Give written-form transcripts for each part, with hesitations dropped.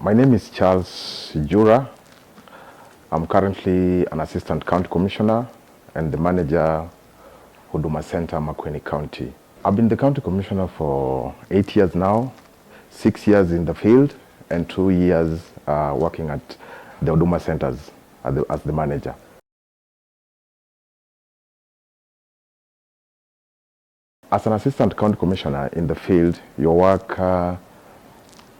My name is Charles Jura. I'm currently an Assistant County Commissioner and the Manager, Huduma Center, Makueni County. I've been the County Commissioner for 8 years now, 6 years in the field and 2 years working at the Huduma Centers as the Manager. As an Assistant County Commissioner in the field, your work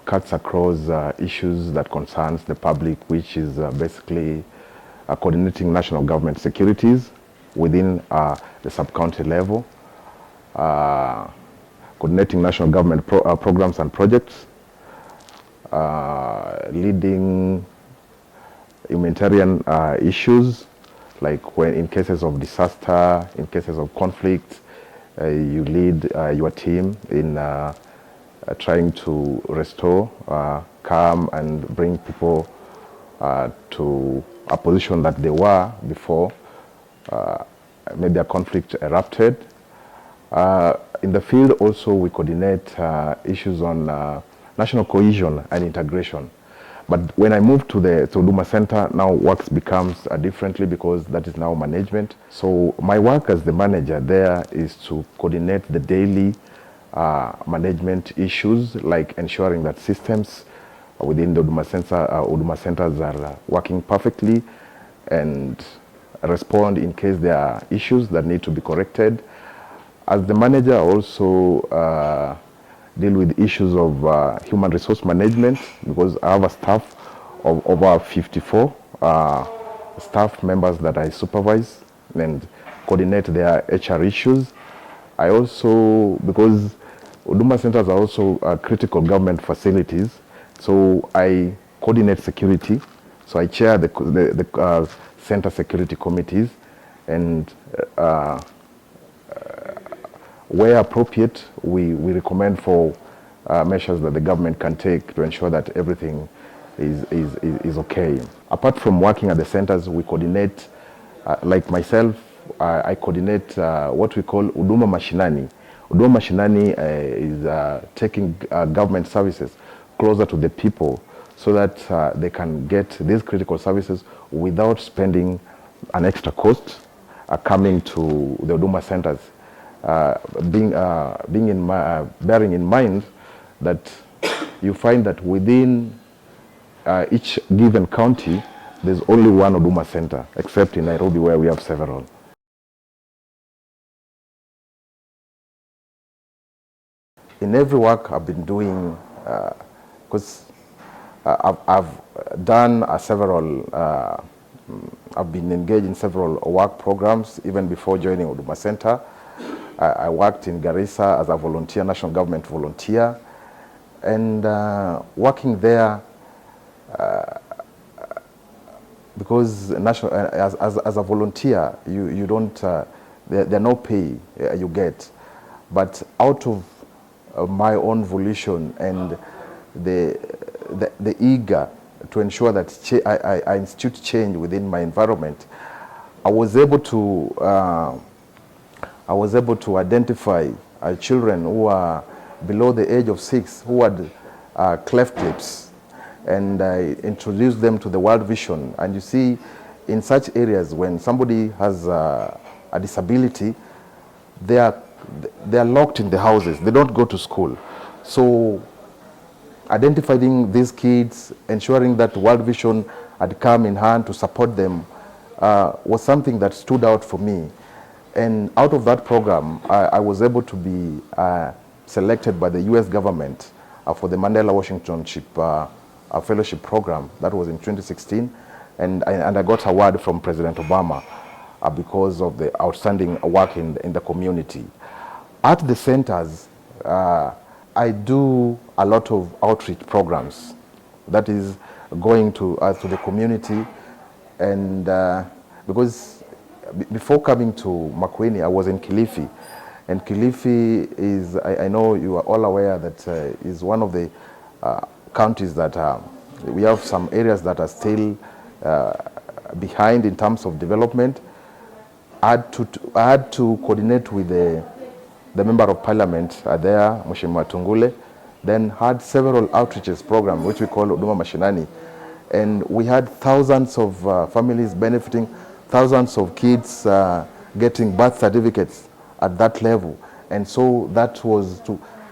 cuts across issues that concerns the public, which is basically coordinating national government securities within the sub-county level, coordinating national government programs and projects, leading humanitarian issues, like when in cases of disaster, in cases of conflict, you lead your team in trying to restore calm and bring people to a position that they were before maybe a conflict erupted. In the field also we coordinate issues on national cohesion and integration. But when I moved to the Huduma Center, now work becomes differently because that is now management. So my work as the manager there is to coordinate the daily management issues, like ensuring that systems within the Huduma Centers are working perfectly and respond in case there are issues that need to be corrected. As the manager, I also deal with issues of human resource management, because I have a staff of over 54 staff members that I supervise and coordinate their HR issues. I also, because Huduma Centers are also critical government facilities, so I coordinate security. So I chair the center security committees, and where appropriate, we recommend for measures that the government can take to ensure that everything is okay. Apart from working at the centers, we coordinate, like myself, I coordinate what we call Huduma Mashinani. Huduma Mashinani is taking government services closer to the people so that they can get these critical services without spending an extra cost coming to the Huduma Centers. Bearing in mind that you find that within each given county, there's only one Huduma Center, except in Nairobi where we have several. In every work I've been doing, because I've done I've been engaged in several work programs even before joining Huduma Center. I worked in Garissa as a volunteer, national government volunteer, and working there because as a volunteer you don't there are no pay you get, but out of my own volition and the eager to ensure that I institute change within my environment, I was able to identify children who are below the age of 6 who had cleft lips, and I introduced them to the World Vision. And you see, in such areas, when somebody has a disability, they are locked in the houses. They don't go to school. So identifying these kids, ensuring that World Vision had come in hand to support them was something that stood out for me. And out of that program, I was able to be selected by the US government for the Mandela Washingtonship Fellowship Program. That was in 2016. And I got an award from President Obama because of the outstanding work in the community. At the centers, I do a lot of outreach programs. That is going to the community, and because before coming to Makueni, I was in Kilifi, and Kilifi is, I know you are all aware that is one of the counties that we have some areas that are still behind in terms of development. I had to coordinate with the Member of Parliament there, Mheshimiwa Tungule, then had several outreaches program, which we call Huduma Mashinani. And we had thousands of families benefiting, thousands of kids getting birth certificates at that level. And so that was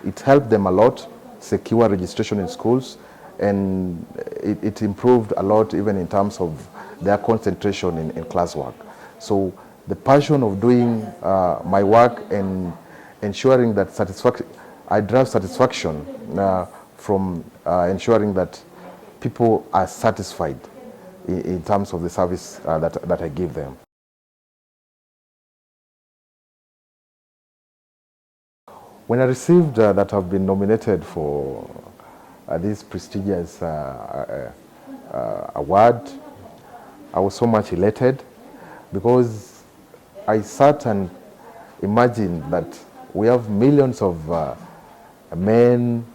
it helped them a lot, secure registration in schools, and it improved a lot even in terms of their concentration in classwork. So the passion of doing my work and ensuring that I derive satisfaction from ensuring that people are satisfied in terms of the service that I give them. When I received that I've been nominated for this prestigious award, I was so much elated because I sat and imagined that we have millions of men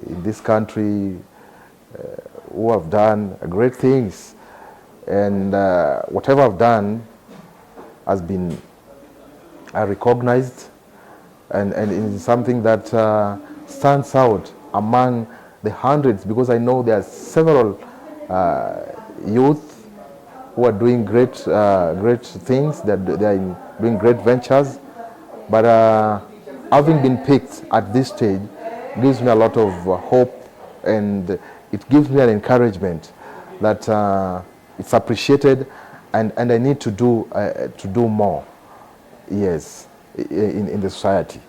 in this country who have done great things, and whatever I've done has been recognized, and it is something that stands out among the hundreds, because I know there are several youth who are doing great things, they are doing great ventures, but having been picked at this stage gives me a lot of hope, and it gives me an encouragement that it's appreciated, and I need to do more, yes, in the society.